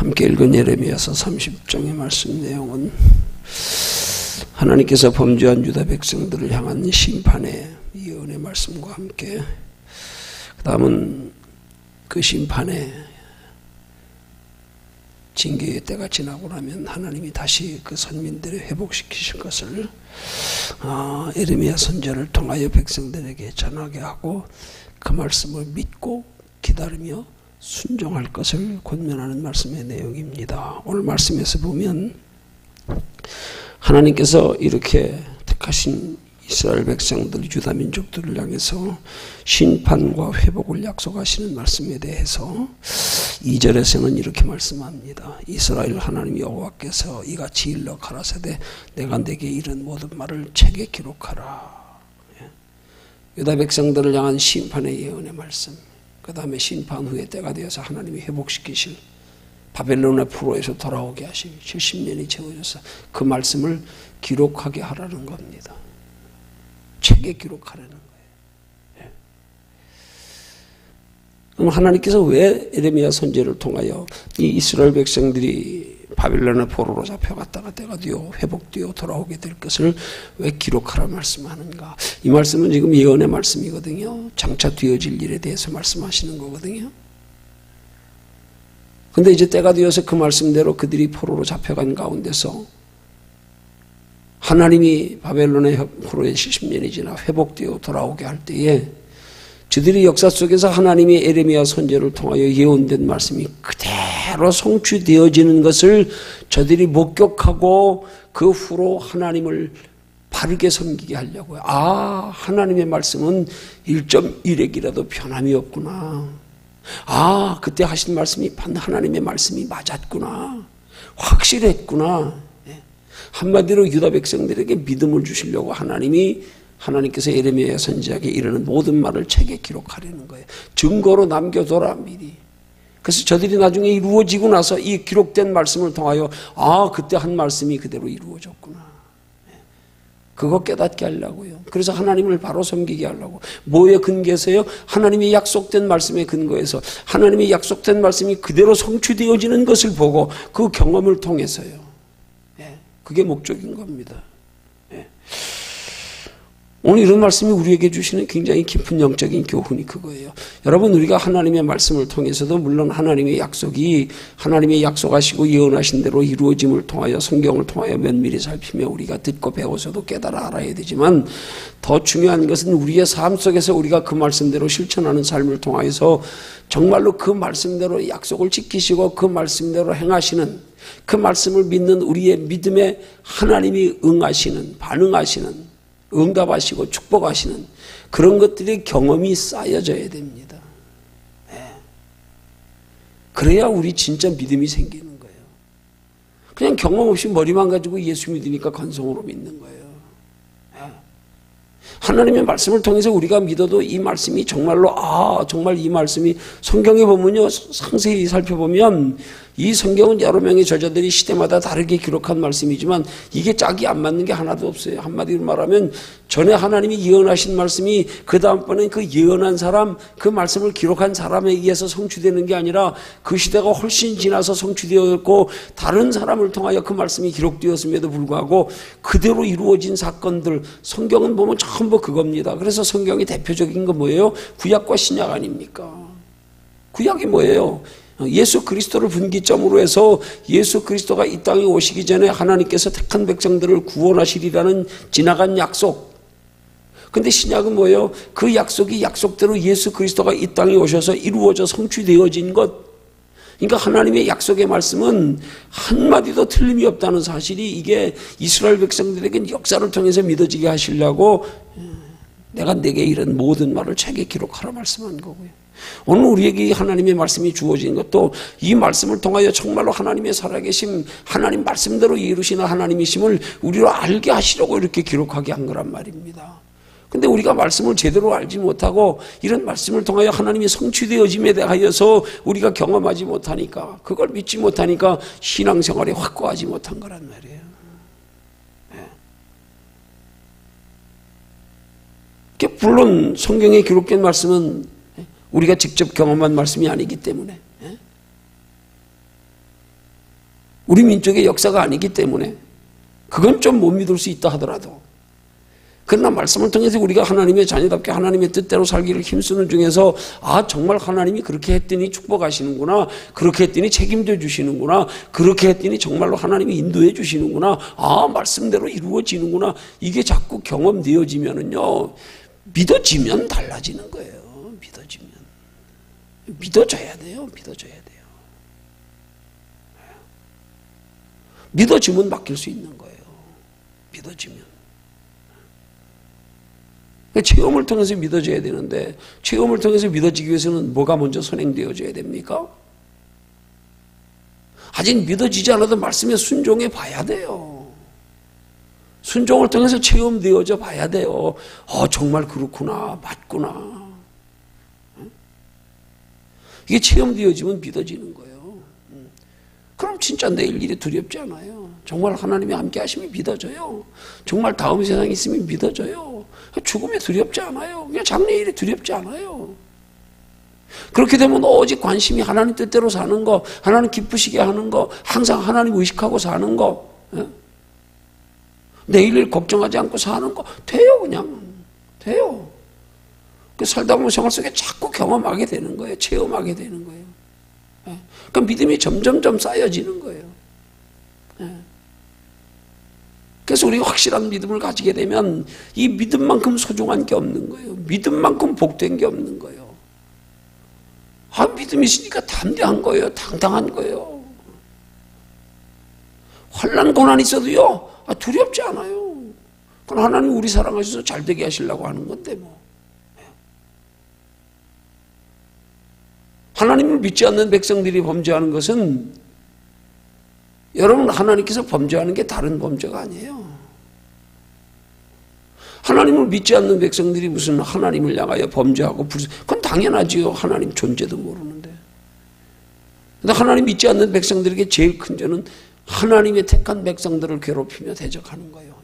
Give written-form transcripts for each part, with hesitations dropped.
함께 읽은 예레미야서 30장의 말씀 내용은 하나님께서 범죄한 유다 백성들을 향한 심판의 예언의 말씀과 함께, 그 다음은 그 심판의 징계의 때가 지나고 나면 하나님이 다시 그 선민들을 회복시키실 것을 예레미야 선지자를 통하여 백성들에게 전하게 하고 그 말씀을 믿고 기다리며 순종할 것을 권면하는 말씀의 내용입니다. 오늘 말씀에서 보면 하나님께서 이렇게 택하신 이스라엘 백성들, 유다 민족들을 향해서 심판과 회복을 약속하시는 말씀에 대해서 2절에서는 이렇게 말씀합니다. 이스라엘 하나님 여호와께서 이같이 일러 가라사대 내가 내게 이른 모든 말을 책에 기록하라. 유다 백성들을 향한 심판의 예언의 말씀, 그 다음에 심판 후에 때가 되어서 하나님이 회복시키실 바벨론의 포로에서 돌아오게 하실 70년이 채워져서 그 말씀을 기록하게 하라는 겁니다. 책에 기록하라는 거예요. 그럼 하나님께서 왜 예레미야 선지자를 통하여 이 이스라엘 백성들이 바벨론의 포로로 잡혀갔다가 때가 되어 회복되어 돌아오게 될 것을 왜 기록하라 말씀하는가? 이 말씀은 지금 예언의 말씀이거든요. 장차 되어질 일에 대해서 말씀하시는 거거든요. 근데 이제 때가 되어서 그 말씀대로 그들이 포로로 잡혀간 가운데서 하나님이 바벨론의 포로의 70년이 지나 회복되어 돌아오게 할 때에 저들이 역사 속에서 하나님이 예레미야 선지자를 통하여 예언된 말씀이 그대로 성취되어지는 것을 저들이 목격하고 그 후로 하나님을 바르게 섬기게 하려고요. 하나님의 말씀은 1.1핵이라도 변함이 없구나. 그때 하신 말씀이 하나님의 말씀이 맞았구나. 확실했구나. 한마디로 유다 백성들에게 믿음을 주시려고 하나님께서 예레미야 선지자에게 이르는 모든 말을 책에 기록하려는 거예요. 증거로 남겨둬라 미리. 그래서 저들이 나중에 이루어지고 나서 이 기록된 말씀을 통하여 그때 한 말씀이 그대로 이루어졌구나. 그거 깨닫게 하려고요. 그래서 하나님을 바로 섬기게 하려고. 뭐에 근거해서요? 하나님이 약속된 말씀에 근거해서 하나님이 약속된 말씀이 그대로 성취되어지는 것을 보고 그 경험을 통해서요. 그게 목적인 겁니다. 오늘 이런 말씀이 우리에게 주시는 굉장히 깊은 영적인 교훈이 그거예요. 여러분, 우리가 하나님의 말씀을 통해서도 물론 하나님의 약속하시고 예언하신 대로 이루어짐을 통하여 성경을 통하여 면밀히 살피며 우리가 듣고 배워서도 깨달아 알아야 되지만 더 중요한 것은 우리의 삶 속에서 우리가 그 말씀대로 실천하는 삶을 통하여서 정말로 그 말씀대로 약속을 지키시고 그 말씀대로 행하시는, 그 말씀을 믿는 우리의 믿음에 하나님이 응하시는, 반응하시는, 응답하시고 축복하시는 그런 것들의 경험이 쌓여져야 됩니다. 그래야 우리 진짜 믿음이 생기는 거예요. 그냥 경험 없이 머리만 가지고 예수 믿으니까 건성으로 믿는 거예요. 하나님의 말씀을 통해서 우리가 믿어도 이 말씀이 정말로 정말 이 말씀이 성경에 보면요, 상세히 살펴보면 이 성경은 여러 명의 저자들이 시대마다 다르게 기록한 말씀이지만 이게 짝이 안 맞는 게 하나도 없어요. 한마디로 말하면 전에 하나님이 예언하신 말씀이 그 다음번엔 그 예언한 사람, 그 말씀을 기록한 사람에 의해서 성취되는 게 아니라 그 시대가 훨씬 지나서 성취되었고 다른 사람을 통하여 그 말씀이 기록되었음에도 불구하고 그대로 이루어진 사건들, 성경은 보면 전부 그겁니다. 그래서 성경의 대표적인 건 뭐예요? 구약과 신약 아닙니까? 구약이 뭐예요? 예수 그리스도를 분기점으로 해서 예수 그리스도가 이 땅에 오시기 전에 하나님께서 택한 백성들을 구원하시리라는 지나간 약속. 근데 신약은 뭐예요? 그 약속이 약속대로 예수 그리스도가 이 땅에 오셔서 이루어져 성취되어진 것. 그러니까 하나님의 약속의 말씀은 한마디도 틀림이 없다는 사실이 이게 이스라엘 백성들에게 역사를 통해서 믿어지게 하시려고 내가 내게 이런 모든 말을 책에 기록하라 말씀한 거고요. 오늘 우리에게 하나님의 말씀이 주어진 것도 이 말씀을 통하여 정말로 하나님의 살아계심, 하나님 말씀대로 이루시는 하나님이심을 우리로 알게 하시려고 이렇게 기록하게 한 거란 말입니다. 근데 우리가 말씀을 제대로 알지 못하고 이런 말씀을 통하여 하나님이 성취되어짐에 대하여서 우리가 경험하지 못하니까, 그걸 믿지 못하니까 신앙생활에 확고하지 못한 거란 말이에요. 물론 성경에 기록된 말씀은 우리가 직접 경험한 말씀이 아니기 때문에 우리 민족의 역사가 아니기 때문에 그건 좀 못 믿을 수 있다 하더라도, 그러나 말씀을 통해서 우리가 하나님의 자녀답게 하나님의 뜻대로 살기를 힘쓰는 중에서 아 정말 하나님이 그렇게 했더니 축복하시는구나, 그렇게 했더니 책임져 주시는구나, 그렇게 했더니 정말로 하나님이 인도해 주시는구나, 아 말씀대로 이루어지는구나, 이게 자꾸 경험되어지면은요 믿어지면 달라지는 거예요. 믿어져야 돼요. 믿어지면 맡길 수 있는 거예요. 믿어지면. 체험을 통해서 믿어져야 되는데, 체험을 통해서 믿어지기 위해서는 뭐가 먼저 선행되어져야 됩니까? 아직 믿어지지 않아도 말씀에 순종해 봐야 돼요. 순종을 통해서 체험되어져 봐야 돼요. 정말 그렇구나, 맞구나. 이게 체험되어지면 믿어지는 거예요. 그럼 진짜 내일 일이 두렵지 않아요. 정말 하나님이 함께 하시면 믿어져요. 정말 다음 세상에 있으면 믿어져요. 죽음이 두렵지 않아요. 그냥 장래일이 두렵지 않아요. 그렇게 되면 오직 관심이 하나님 뜻대로 사는 거, 하나님 기쁘시게 하는 거, 항상 하나님 의식하고 사는 거, 내일을 걱정하지 않고 사는 거 돼요. 그냥 돼요. 그 살다 보면 생활 속에 자꾸 경험하게 되는 거예요. 체험하게 되는 거예요. 그러니까 믿음이 점점점 쌓여지는 거예요. 그래서 우리가 확실한 믿음을 가지게 되면 이 믿음만큼 소중한 게 없는 거예요. 믿음만큼 복된 게 없는 거예요. 믿음이 있으니까 담대한 거예요. 당당한 거예요. 환난 고난이 있어도요 두렵지 않아요. 그건 하나님 우리 사랑하셔서 잘되게 하시려고 하는 건데 뭐. 하나님을 믿지 않는 백성들이 범죄하는 것은, 여러분 하나님께서 범죄하는 게 다른 범죄가 아니에요. 하나님을 믿지 않는 백성들이 무슨 하나님을 향하여 범죄하고 그건 당연하지요. 하나님 존재도 모르는데. 근데 하나님 믿지 않는 백성들에게 제일 큰 죄는 하나님의 택한 백성들을 괴롭히며 대적하는 거예요.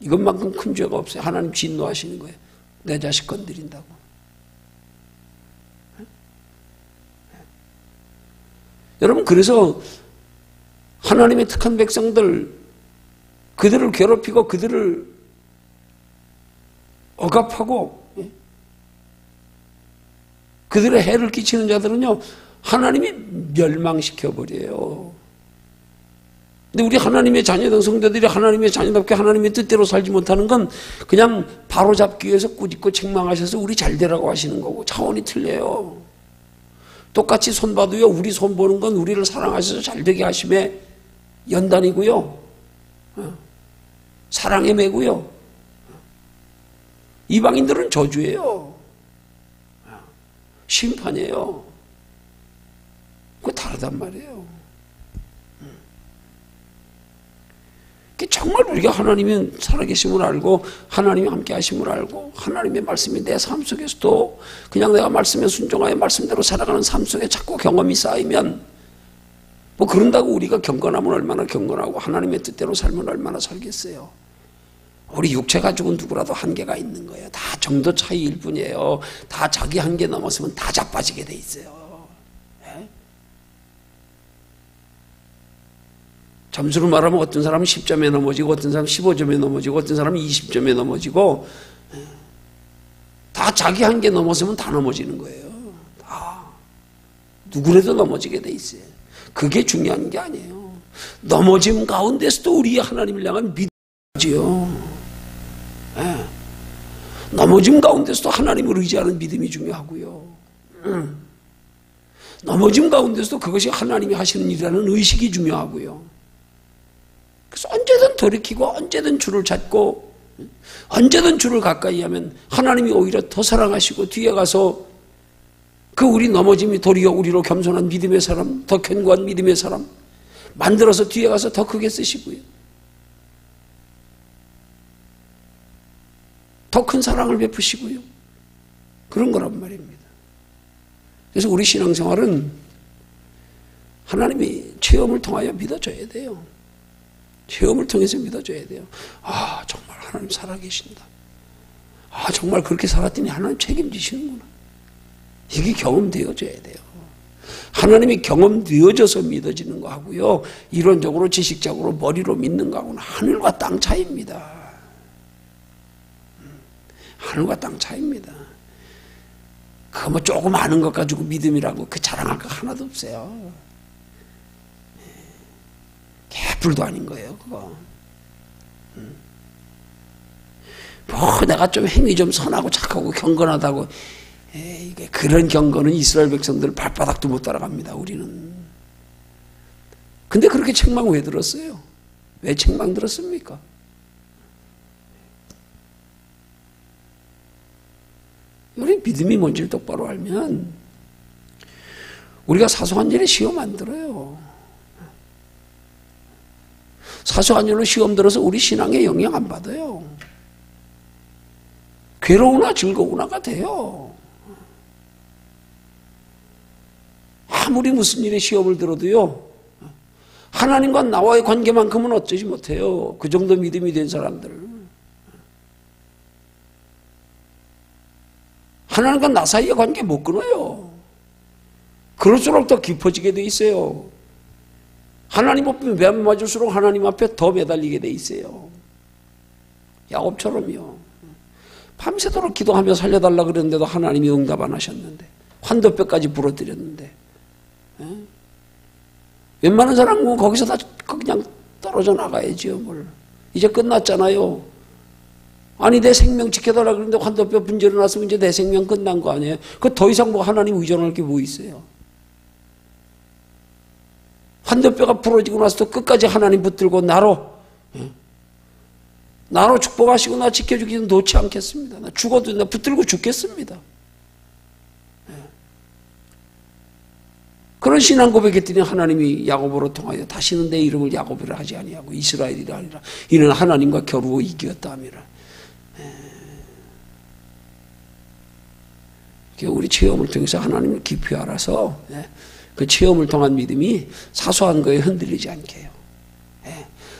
이것만큼 큰 죄가 없어요. 하나님 진노하시는 거예요. 내 자식 건드린다고. 여러분 그래서 하나님의 택한 백성들, 그들을 괴롭히고 그들을 억압하고 그들의 해를 끼치는 자들은요 하나님이 멸망시켜버려요. 근데 우리 하나님의 자녀된 성도들이 하나님의 자녀답게 하나님의 뜻대로 살지 못하는 건 그냥 바로잡기 위해서 꾸짖고 책망하셔서 우리 잘되라고 하시는 거고 차원이 틀려요. 똑같이 손 봐도요 우리 손 보는 건 우리를 사랑하셔서 잘되게 하심에 연단이고요, 사랑의 매고요. 이방인들은 저주예요. 심판이에요. 그거 다르단 말이에요. 정말 우리가 하나님이 살아계심을 알고 하나님이 함께 하심을 알고 하나님의 말씀이 내 삶 속에서도 그냥 내가 말씀에 순종하여 말씀대로 살아가는 삶 속에 자꾸 경험이 쌓이면, 뭐 그런다고 우리가 경건하면 얼마나 경건하고 하나님의 뜻대로 살면 얼마나 살겠어요. 우리 육체 가지고는 누구라도 한계가 있는 거예요. 다 정도 차이일 뿐이에요. 다 자기 한계 넘었으면 다 자빠지게 돼 있어요. 점수를 말하면 어떤 사람은 10점에 넘어지고 어떤 사람은 15점에 넘어지고 어떤 사람은 20점에 넘어지고, 다 자기 한계 넘었으면 다 넘어지는 거예요. 다 누구라도 넘어지게 돼 있어요. 그게 중요한 게 아니에요. 넘어짐 가운데서도 우리 하나님을 향한 믿음이지요. 넘어짐 가운데서도 하나님을 의지하는 믿음이 중요하고요. 넘어짐 가운데서도 그것이 하나님이 하시는 일이라는 의식이 중요하고요. 그래서 언제든 돌이키고 언제든 주를 찾고 언제든 주를 가까이 하면 하나님이 오히려 더 사랑하시고 뒤에 가서 그 우리 넘어짐이 도리어 우리로 겸손한 믿음의 사람, 더 견고한 믿음의 사람 만들어서 뒤에 가서 더 크게 쓰시고요. 더 큰 사랑을 베푸시고요. 그런 거란 말입니다. 그래서 우리 신앙생활은 하나님이 체험을 통하여 믿어줘야 돼요. 체험을 통해서 믿어줘야 돼요. 정말 하나님 살아계신다. 정말 그렇게 살았더니 하나님 책임지시는구나. 이게 경험되어져야 돼요. 하나님이 경험되어져서 믿어지는 거 하고요. 이론적으로 지식적으로 머리로 믿는 거하고는 하늘과 땅 차이입니다. 하늘과 땅 차이입니다. 그거 뭐 조금 아는 것 가지고 믿음이라고 그 자랑할 거 하나도 없어요. 개뿔도 아닌 거예요, 그거. 뭐 내가 좀 행위 좀 선하고 착하고 경건하다고 이게 그런 경건은 이스라엘 백성들 발바닥도 못 따라갑니다. 우리는. 근데 그렇게 책망 왜 들었어요? 왜 책망 들었습니까? 우리 믿음이 뭔지를 똑바로 알면 우리가 사소한 일에 시험 안 들어요. 사소한 일로 시험 들어서 우리 신앙에 영향 안 받아요. 괴로우나 즐거우나가 돼요. 아무리 무슨 일에 시험을 들어도요, 하나님과 나와의 관계만큼은 어쩌지 못해요. 그 정도 믿음이 된 사람들. 하나님과 나 사이의 관계 못 끊어요. 그럴수록 더 깊어지게 돼 있어요. 하나님 앞에 매만 맞을수록 하나님 앞에 더 매달리게 돼 있어요. 야곱처럼요. 밤새도록 기도하며 살려달라 그랬는데도 하나님이 응답 안 하셨는데, 환도뼈까지 부러뜨렸는데, 웬만한 사람은 거기서 다 그냥 떨어져 나가야지요. 뭘. 이제 끝났잖아요. 아니 내 생명 지켜달라 그러는데 환도뼈 분절이 났으면 이제 내 생명 끝난 거 아니에요. 그 더 이상 뭐 하나님 의존할 게 뭐 있어요. 환도뼈가 부러지고 나서도 끝까지 하나님 붙들고 나로 축복하시고 나 지켜주기는 놓지 않겠습니다. 나 죽어도 나 붙들고 죽겠습니다. 그런 신앙 고백했더니 하나님이 야곱으로 통하여 다시는 내 이름을 야곱이라 하지 아니하고 이스라엘이라 하리라. 이는 하나님과 겨루어 이기었다 함이라. 우리 체험을 통해서 하나님을 깊이 알아서 그 체험을 통한 믿음이 사소한 거에 흔들리지 않게 해요.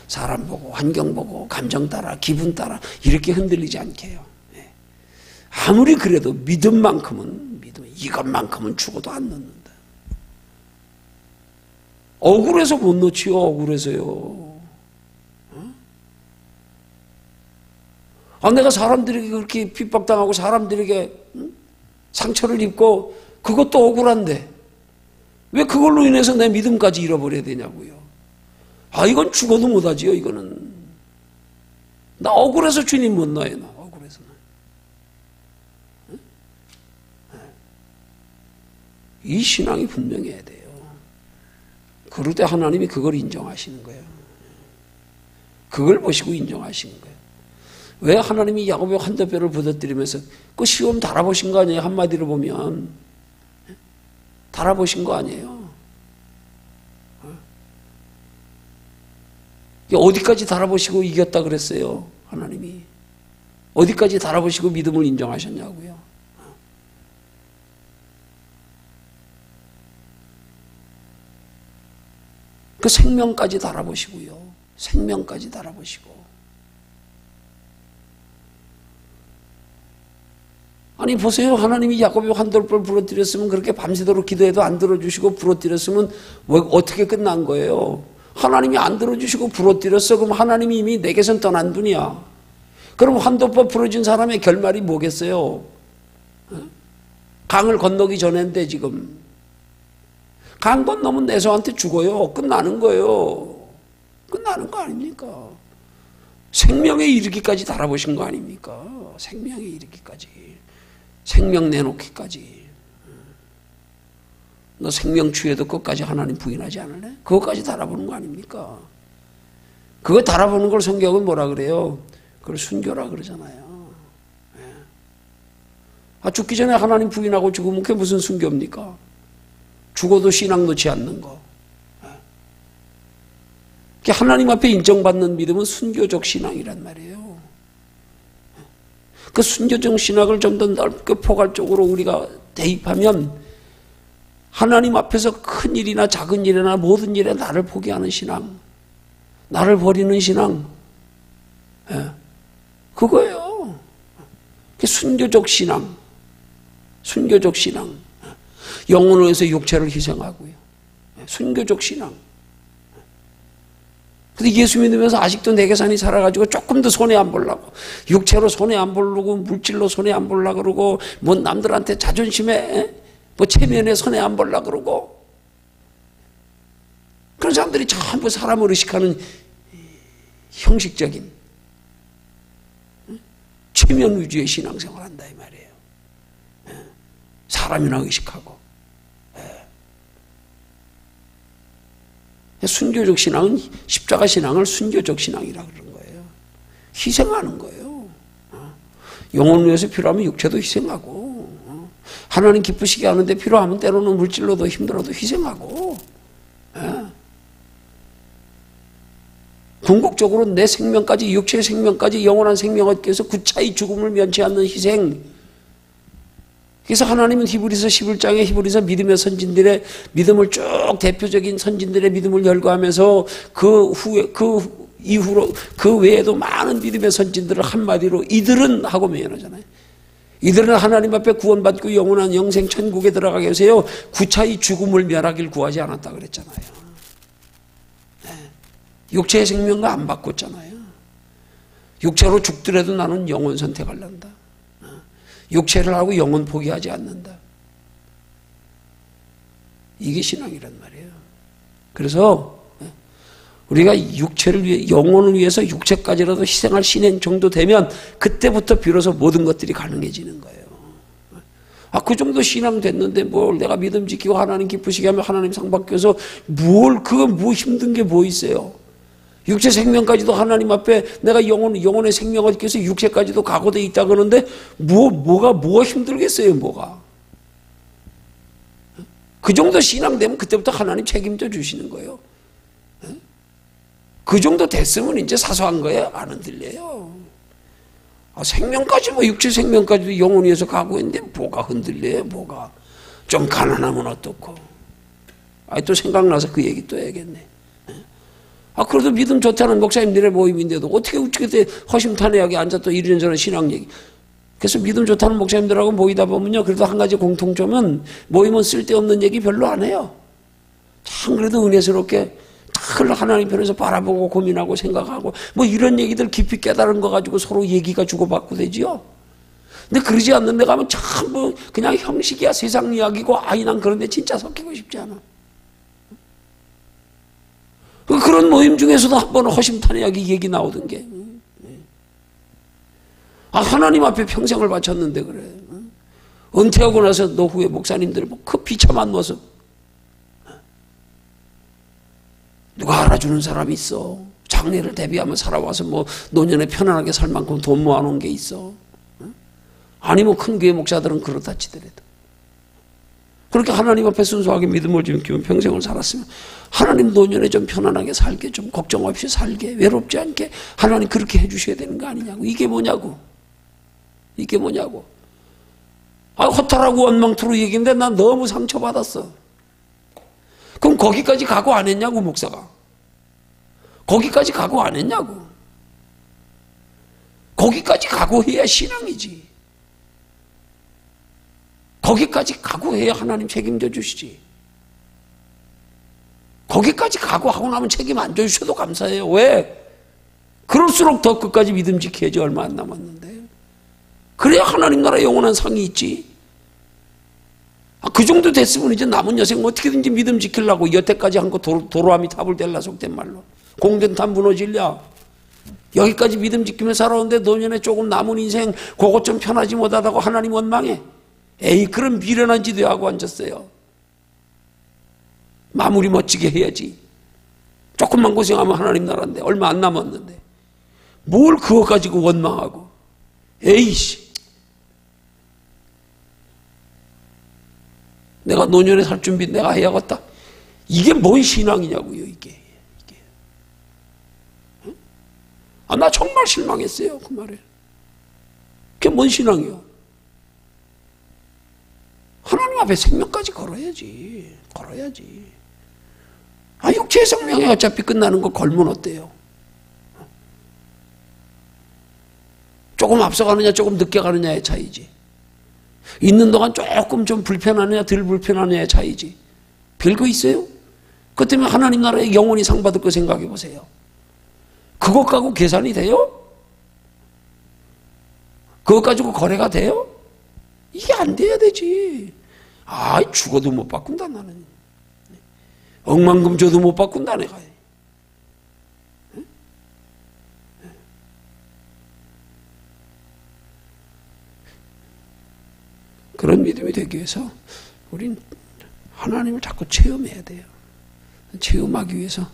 사람 보고 환경 보고 감정 따라 기분 따라 이렇게 흔들리지 않게 해요. 아무리 그래도 믿음만큼은 이것만큼은 죽어도 안 놓는다. 억울해서 못 놓지요. 억울해서요. 내가 사람들에게 그렇게 핍박당하고 사람들에게 상처를 입고 그것도 억울한데 왜 그걸로 인해서 내 믿음까지 잃어버려야 되냐고요. 이건 죽어도 못하지요. 이거는 나 억울해서 주님 못 놔요. 나 억울해서는. 이 신앙이 분명해야 돼요. 그럴 때 하나님이 그걸 인정하시는 거예요. 그걸 보시고 인정하시는 거예요. 왜 하나님이 야곱의 환도뼈를 부서뜨리면서 그 시험 달아보신 거 아니에요? 한마디로 보면 달아보신 거 아니에요? 어디까지 달아보시고 이겼다 그랬어요? 하나님이 어디까지 달아보시고 믿음을 인정하셨냐고요? 그 생명까지 달아보시고요. 생명까지 달아보시고. 아니 보세요. 하나님이 야곱의 환도뼈를 부러뜨렸으면 그렇게 밤새도록 기도해도 안 들어주시고 부러뜨렸으면 어떻게 끝난 거예요? 하나님이 안 들어주시고 부러뜨렸어. 그럼 하나님이 이미 내게선 떠난 분이야. 그럼 환도뼈 부러진 사람의 결말이 뭐겠어요? 강을 건너기 전인데 지금 강 건너면 에서한테 죽어요. 끝나는 거예요. 끝나는 거 아닙니까? 생명에 이르기까지 달아보신 거 아닙니까? 생명에 이르기까지. 생명 내놓기까지. 너 생명 취해도 끝까지 하나님 부인하지 않을래? 그것까지 달아보는 거 아닙니까? 그거 달아보는 걸 성경은 뭐라 그래요? 그걸 순교라 그러잖아요. 죽기 전에 하나님 부인하고 죽으면 그게 무슨 순교입니까? 죽어도 신앙 놓지 않는 거. 하나님 앞에 인정받는 믿음은 순교적 신앙이란 말이에요. 그 순교적 신앙을 좀 더 넓게 포괄적으로 우리가 대입하면 하나님 앞에서 큰 일이나 작은 일이나 모든 일에 나를 포기하는 신앙, 나를 버리는 신앙, 그거예요. 순교적 신앙, 순교적 신앙. 영혼을 위해서 육체를 희생하고요. 순교적 신앙. 근데 예수 믿으면서 아직도 내 계산이 살아가지고 조금 더 손해 안 보려고, 육체로 손해 안 보려고, 물질로 손해 안 보려고 그러고, 뭐 남들한테 자존심에, 뭐 체면에 손해 안 보려고 그러고, 그런 사람들이 전부 사람을 의식하는 형식적인 체면 위주의 신앙생활을 한다 이 말이에요. 사람이나 의식하고. 순교적 신앙은, 십자가 신앙을 순교적 신앙이라고 그러는 거예요. 희생하는 거예요. 영혼을 위해서 필요하면 육체도 희생하고, 하나님 기쁘시게 하는데 필요하면 때로는 물질로도 힘들어도 희생하고, 궁극적으로 내 생명까지, 육체의 생명까지 영원한 생명 얻기 위해서 구차히 죽음을 면치 않는 희생. 그래서 하나님은 히브리서 11장에 히브리서 믿음의 선진들의 믿음을 쭉, 대표적인 선진들의 믿음을 열거하면서 그 후에, 그 이후로, 그 외에도 많은 믿음의 선진들을 한마디로 이들은 하고 명언하잖아요. 이들은 하나님 앞에 구원받고 영원한 영생 천국에 들어가게 해서요, 구차히 죽음을 면하길 구하지 않았다 그랬잖아요. 육체의 생명과 안 바꿨잖아요. 육체로 죽더라도 나는 영혼 선택하려한다. 육체를 하고 영혼 포기하지 않는다. 이게 신앙이란 말이에요. 그래서 우리가 육체를 위해, 영혼을 위해서 육체까지라도 희생할 신행 정도 되면 그때부터 비로소 모든 것들이 가능해지는 거예요. 그 정도 신앙 됐는데 뭘 내가 믿음 지키고 하나님 기쁘시게 하면 하나님 상 받기 위해서 그거 뭐 힘든 게 뭐 있어요. 육체 생명까지도 하나님 앞에 내가 영혼의 생명 얻기 위해서 육체까지도 각오되어 있다 그러는데 뭐가 힘들겠어요, 뭐가. 그 정도 신앙 되면 그때부터 하나님 책임져 주시는 거예요. 그 정도 됐으면 이제 사소한 거예요. 안 흔들려요. 생명까지 육체 생명까지도 영혼을 위해서 각오했는데 뭐가 흔들려요, 뭐가. 좀 가난하면 어떻고. 또 생각나서 그 얘기 또 해야겠네. 그래도 믿음 좋다는 목사님들의 모임인데도 어떻게 허심탄회하게 앉아 또 이런저런 신앙 얘기. 그래서 믿음 좋다는 목사님들하고 모이다 보면요, 그래도 한 가지 공통점은 모임은 쓸데없는 얘기 별로 안 해요. 참 그래도 은혜스럽게 늘 하나님 편에서 바라보고 고민하고 생각하고 뭐 이런 얘기들 깊이 깨달은 거 가지고 서로 얘기가 주고받고 되지요. 근데 그러지 않는 데 가면 참 그냥 형식이야, 세상 이야기고, 난 그런데 진짜 섞이고 싶지 않아. 그런 모임 중에서도 한 번 허심탄회하게 얘기 나오던 게, 하나님 앞에 평생을 바쳤는데 그래. 은퇴하고 나서 노후에 목사님들 그 비참한 모습. 누가 알아주는 사람이 있어. 장례를 대비하며 살아와서 노년에 편안하게 살 만큼 돈 모아놓은 게 있어. 아니면 큰 교회 목사들은 그렇다 치더라도. 그렇게 하나님 앞에 순수하게 믿음을 지키면 평생을 살았으면 하나님 노년에 좀 편안하게 살게, 좀 걱정 없이 살게, 외롭지 않게 하나님 그렇게 해주셔야 되는 거 아니냐고. 이게 뭐냐고. 허탈하고 원망투로 얘기인데 난 너무 상처받았어. 그럼 거기까지 각오 안 했냐고, 목사가. 거기까지 각오 안 했냐고. 거기까지 각오해야 신앙이지. 거기까지 각오해야 하나님 책임져 주시지. 거기까지 각오하고 나면 책임 안 져주셔도 감사해요. 왜? 그럴수록 더 끝까지 믿음 지켜야지. 얼마 안 남았는데. 그래야 하나님 나라 영원한 상이 있지. 그 정도 됐으면 이제 남은 여생 어떻게든지 믿음 지키려고 여태까지 한 거 도로함이 탑을 댈라, 속된 말로. 공든탑 무너질랴. 여기까지 믿음 지키며 살아오는데 노년에 조금 남은 인생 그것 좀 편하지 못하다고 하나님 원망해. 그런 미련한 짓도 하고 앉았어요. 마무리 멋지게 해야지. 조금만 고생하면 하나님 나라인데 얼마 안 남았는데 뭘 그거 가지고 원망하고. 내가 노년에 살 준비 내가 해야겠다. 이게 뭔 신앙이냐고요, 이게. 나 정말 실망했어요, 그 말에. 그게 뭔 신앙이야? 하나님 앞에 생명까지 걸어야지. 육체의 생명이 어차피 끝나는 거 걸면 어때요? 조금 앞서가느냐 조금 늦게 가느냐의 차이지. 있는 동안 조금 좀 불편하냐 덜 불편하냐의 차이지. 별거 있어요? 그것 때문에 하나님 나라에 영원히 상 받을 거 생각해 보세요. 그것 가지고 계산이 돼요? 그것 가지고 거래가 돼요? 이게 안 돼야 되지. 죽어도 못 바꾼다 나는. 억만금 줘도 못 바꾼다 내가. 그런 믿음이 되기 위해서 우린 하나님을 자꾸 체험해야 돼요. 체험하기 위해서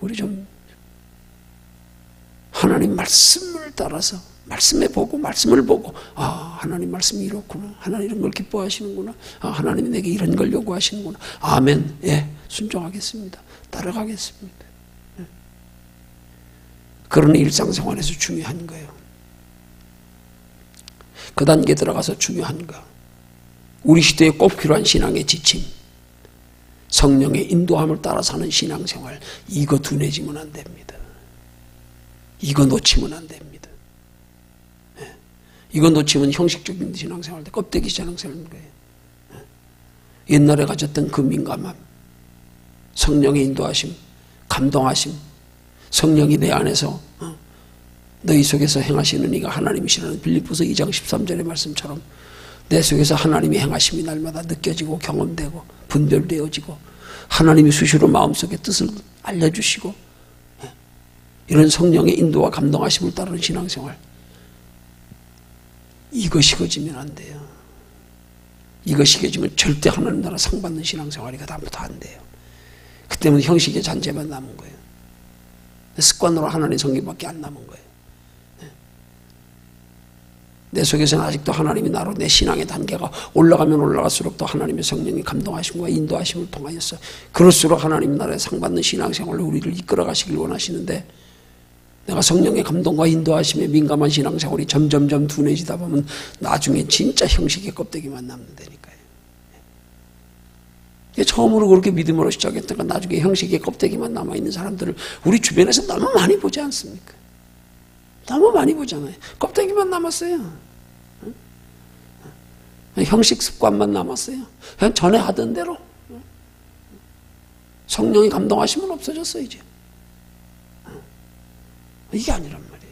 우리 좀 하나님 말씀을 따라서 말씀을 보고 하나님 말씀이 이렇구나. 하나님 이런 걸 기뻐하시는구나. 하나님이 내게 이런 걸 요구하시는구나. 아멘. 예, 순종하겠습니다. 따라가겠습니다. 그런 일상생활에서 중요한 거예요. 그 단계에 들어가서 중요한 거. 우리 시대에 꼭 필요한 신앙의 지침. 성령의 인도함을 따라 사는 신앙생활. 이거 둔해지면 안 됩니다. 이거 놓치면 안 됩니다. 이거 놓치면 형식적인 신앙생활, 껍데기 신앙생활인 거예요. 옛날에 가졌던 그 민감함, 성령의 인도하심, 감동하심, 성령이 내 안에서 너희 속에서 행하시는 이가 하나님이시라는 빌립보서 2장 13절의 말씀처럼 내 속에서 하나님이 행하심이 날마다 느껴지고 경험되고 분별되어지고 하나님이 수시로 마음속의 뜻을 알려주시고 이런 성령의 인도와 감동하심을 따르는 신앙생활, 이거 식어지면 안 돼요. 이거 식어지면 절대 하나님 나라 상 받는 신앙생활이 그다음부터 안 돼요. 그 때문에 형식의 잔재만 남은 거예요. 습관으로 하나님 성경밖에 안 남은 거예요. 내 속에서는 아직도 하나님이 나로 내 신앙의 단계가 올라가면 올라갈수록 또 하나님의 성령의 감동하심과 인도하심을 통하여서 그럴수록 하나님 나라에 상 받는 신앙생활로 우리를 이끌어 가시길 원하시는데, 내가 성령의 감동과 인도하심에 민감한 신앙생활이 점점점 둔해지다 보면 나중에 진짜 형식의 껍데기만 남는다니까요. 처음으로 그렇게 믿음으로 시작했다가 나중에 형식의 껍데기만 남아있는 사람들을 우리 주변에서 너무 많이 보지 않습니까? 너무 많이 보잖아요. 껍데기만 남았어요. 형식 습관만 남았어요. 그냥 전에 하던 대로. 성령이 감동하시면 없어졌어요, 이제. 이게 아니란 말이에요.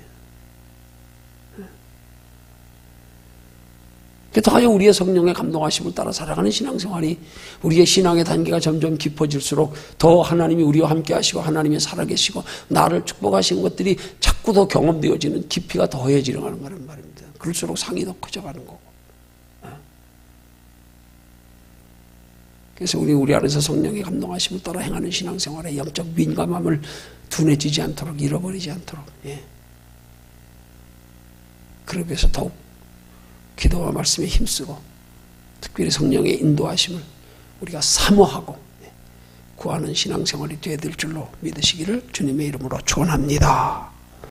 더하여 우리의 성령의 감동하심을 따라 살아가는 신앙생활이 우리의 신앙의 단계가 점점 깊어질수록 더 하나님이 우리와 함께 하시고 하나님이 살아계시고 나를 축복하시는 것들이 자꾸 더 경험되어지는 깊이가 더해지려는 거란 말입니다. 그럴수록 상이 더 커져가는 거고. 그래서 우리 안에서 성령의 감동하심을 따라 행하는 신앙생활의 영적 민감함을 둔해지지 않도록, 잃어버리지 않도록, 그러기 위해서 더욱 기도와 말씀에 힘쓰고 특별히 성령의 인도하심을 우리가 사모하고 구하는 신앙생활이 되어야 될 줄로 믿으시기를 주님의 이름으로 축원합니다.